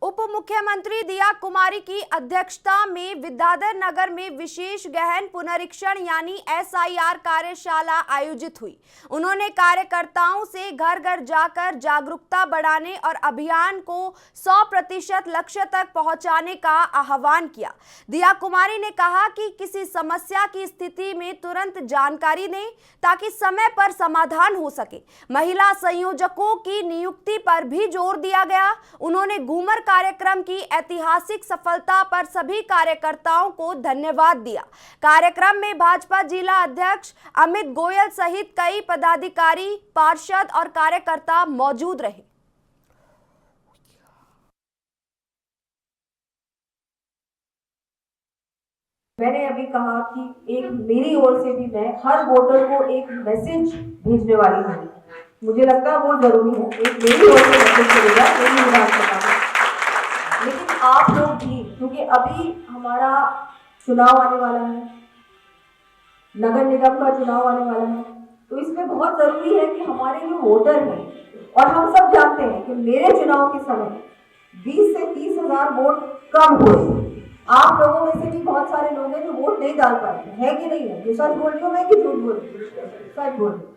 उप मुख्यमंत्री दिया कुमारी की अध्यक्षता में विद्याधर नगर में विशेष गहन पुनरीक्षण यानी SIR कार्यशाला आयोजित हुई। उन्होंने कार्यकर्ताओं से घर घर जाकर जागरूकता बढ़ाने और अभियान को 100% लक्ष्य तक पहुंचाने का आह्वान किया। दिया कुमारी ने कहा कि किसी समस्या की स्थिति में तुरंत जानकारी दें ताकि समय पर समाधान हो सके। महिला संयोजकों की नियुक्ति पर भी जोर दिया गया। उन्होंने घूमर कार्यक्रम की ऐतिहासिक सफलता पर सभी कार्यकर्ताओं को धन्यवाद दिया। कार्यक्रम में भाजपा जिला अध्यक्ष अमित गोयल सहित कई पदाधिकारी, पार्षद और कार्यकर्ता मौजूद रहे। मैंने अभी कहा कि एक मेरी ओर से भी मैं हर वोटर को एक मैसेज भेजने वाली हूँ। मुझे लगता है वो जरूरी है, एक मेरी ओर से मैसेज चलेगा मेरी विधानसभा में। लेकिन आप लोग भी, क्योंकि अभी हमारा चुनाव आने वाला है, नगर निगम का चुनाव आने वाला है, तो इसमें बहुत जरूरी है कि हमारे जो वोटर हैं, और हम सब जानते हैं कि मेरे चुनाव के समय 20 से 30 हजार वोट कम हुए। आप लोगों में से भी बहुत सारे लोग हैं जो वोट नहीं डाल पाते हैं, कि नहीं है? ये सच बोल रही हूँ मैं कि झूठ बोल रही हूँ? सच बोल रही हूँ।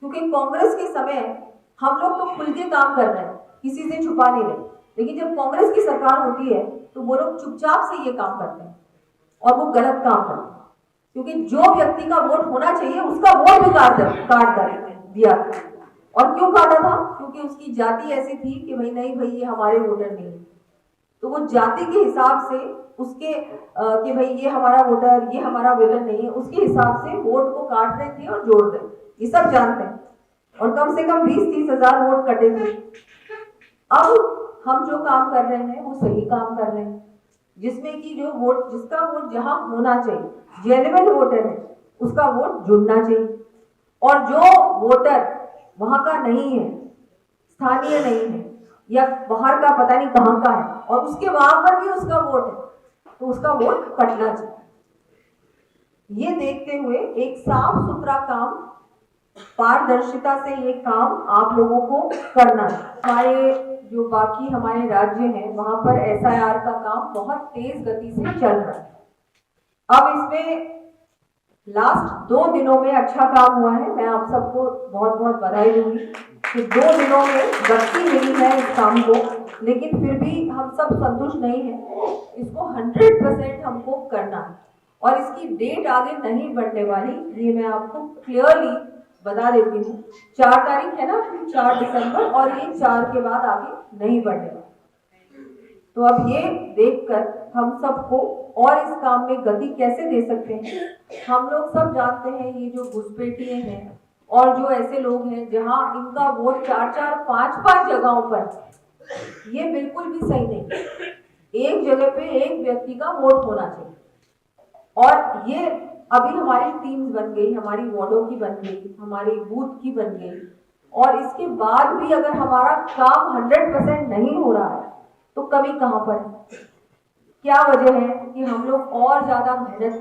क्योंकि कांग्रेस के समय हम लोग तो खुल के काम कर रहे हैं, किसी से छुपा नहीं रहे, लेकिन जब कांग्रेस की सरकार होती है तो वो लोग चुपचाप से ये काम करते हैं और वो गलत काम करते हैं, क्योंकि जो व्यक्ति का वोट होना चाहिए उसका वोट भी काट दिया। और क्यों काटा था? क्योंकि उसकी जाति ऐसी थी कि भाई नहीं भाई ये हमारे वोटर नहीं है, तो वो जाति के हिसाब से उसके कि भाई ये हमारा वोटर, ये हमारा वोटर नहीं है, उसके हिसाब से वोट को काट रहे थे और जोड़ रहे, ये सब जानते हैं। और कम से कम 20-30 हजार वोट कटे थे। अब हम जो काम कर रहे हैं वो सही काम कर रहे हैं, जिसमें कि जो वोट, जिसका वोट जहां होना चाहिए, जेन्युइन वोटर है, उसका वोट जुड़ना चाहिए। और जो वोटर वहां का नहीं है, स्थानीय नहीं है, या बाहर का पता नहीं कहां का है, और उसके वहां पर भी उसका वोट है, तो उसका वोट कटना चाहिए। ये देखते हुए एक साफ सुथरा काम, पारदर्शिता से ये काम आप लोगों को करना है। हमारे जो बाकी हमारे राज्य हैं वहां पर SIR का काम बहुत तेज गति से चल रहा है। अब इसमें लास्ट 2 दिनों में अच्छा काम हुआ है। मैं आप सबको बहुत बहुत बधाई दूंगी कि 2 दिनों में गति मिली है इस काम को, लेकिन फिर भी हम सब संतुष्ट नहीं है। इसको 100% हमको करना है और इसकी डेट आगे नहीं बढ़ने वाली, ये मैं आपको क्लियरली बता देती हूँ। 4 तारीख है ना, 4 दिसंबर, और ये 4 के बाद आगे नहीं बढ़ने वाला। तो अब ये देखकर हम सबको और इस काम में गति कैसे दे सकते हैं। हम लोग सब जानते हैं ये जो घुसपैठिए हैं और जो ऐसे लोग हैं जहां इनका वोट 4-4, 5-5 जगहों पर, ये बिल्कुल भी सही नहीं। एक जगह पे एक व्यक्ति का वोट होना चाहिए। और ये अभी हमारी टीम्स बन गई, हमारी वार्डों की बन गई, हमारी बूथ की बन गई, और इसके बाद भी अगर हमारा काम 100% नहीं हो रहा है तो कमी कहां पर है? क्या वजह है कि हम लोग और ज्यादा मेहनत